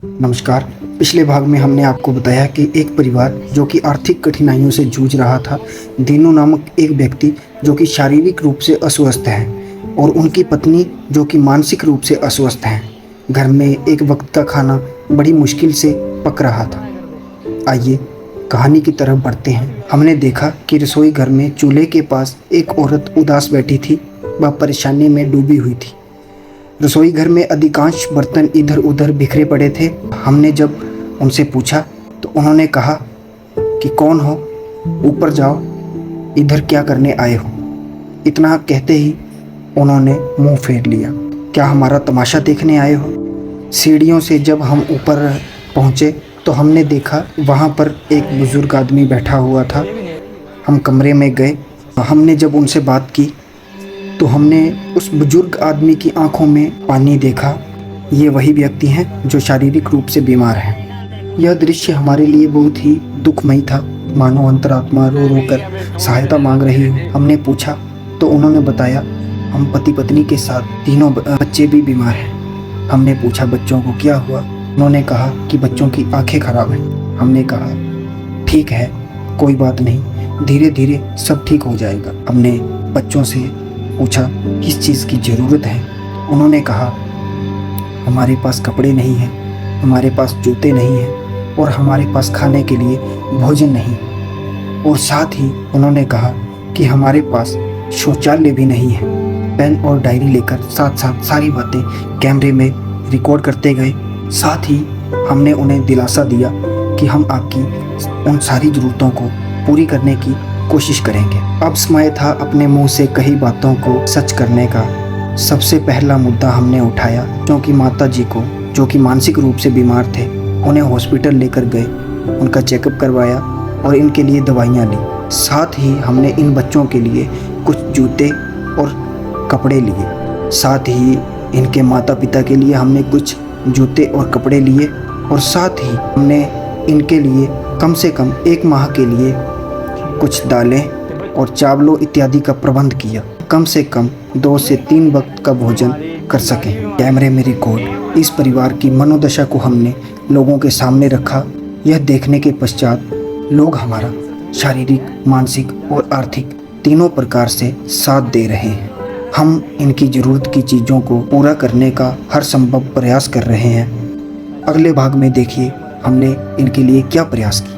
नमस्कार। पिछले भाग में हमने आपको बताया कि एक परिवार जो कि आर्थिक कठिनाइयों से जूझ रहा था, दीनू नामक एक व्यक्ति जो कि शारीरिक रूप से अस्वस्थ है और उनकी पत्नी जो कि मानसिक रूप से अस्वस्थ हैं। घर में एक वक्त का खाना बड़ी मुश्किल से पक रहा था। आइए कहानी की तरफ बढ़ते हैं। हमने देखा कि रसोई घर में चूल्हे के पास एक औरत उदास बैठी थी। वह परेशानी में डूबी हुई थी। रसोई घर में अधिकांश बर्तन इधर उधर बिखरे पड़े थे। हमने जब उनसे पूछा तो उन्होंने कहा कि कौन हो, ऊपर जाओ, इधर क्या करने आए हो। इतना कहते ही उन्होंने मुंह फेर लिया। क्या हमारा तमाशा देखने आए हो। सीढ़ियों से जब हम ऊपर पहुंचे तो हमने देखा वहां पर एक बुजुर्ग आदमी बैठा हुआ था। हम कमरे में गए। हमने जब उनसे बात की तो हमने उस बुजुर्ग आदमी की आंखों में पानी देखा। ये वही व्यक्ति हैं जो शारीरिक रूप से बीमार हैं। यह दृश्य हमारे लिए बहुत ही दुखमयी था, मानो अंतरात्मा रो रो कर सहायता मांग रही हो। हमने पूछा तो उन्होंने बताया, हम पति पत्नी के साथ तीनों बच्चे भी बीमार हैं। हमने पूछा बच्चों को क्या हुआ। उन्होंने कहा कि बच्चों की आंखें खराब हैं। हमने कहा ठीक है, कोई बात नहीं, धीरे धीरे सब ठीक हो जाएगा। हमने बच्चों से पूछा किस चीज़ की ज़रूरत है। उन्होंने कहा हमारे पास कपड़े नहीं हैं, हमारे पास जूते नहीं हैं और हमारे पास खाने के लिए भोजन नहीं। और साथ ही उन्होंने कहा कि हमारे पास शौचालय भी नहीं है। पेन और डायरी लेकर साथ साथ सारी बातें कैमरे में रिकॉर्ड करते गए। साथ ही हमने उन्हें दिलासा दिया कि हम आपकी उन सारी ज़रूरतों को पूरी करने की कोशिश करेंगे। अब समय था अपने मुंह से कही बातों को सच करने का। सबसे पहला मुद्दा हमने उठाया क्योंकि माता जी को, जो कि मानसिक रूप से बीमार थे, उन्हें हॉस्पिटल लेकर गए, उनका चेकअप करवाया और इनके लिए दवाइयाँ ली। साथ ही हमने इन बच्चों के लिए कुछ जूते और कपड़े लिए। साथ ही इनके माता पिता के लिए हमने कुछ जूते और कपड़े लिए और साथ ही हमने इनके लिए कम से कम 1 माह के लिए कुछ दालें और चावलों इत्यादि का प्रबंध किया, कम से कम 2 से 3 वक्त का भोजन कर सकें। कैमरे में रिकॉर्ड इस परिवार की मनोदशा को हमने लोगों के सामने रखा। यह देखने के पश्चात लोग हमारा शारीरिक, मानसिक और आर्थिक तीनों प्रकार से साथ दे रहे हैं। हम इनकी ज़रूरत की चीज़ों को पूरा करने का हर संभव प्रयास कर रहे हैं। अगले भाग में देखिए हमने इनके लिए क्या प्रयास किया।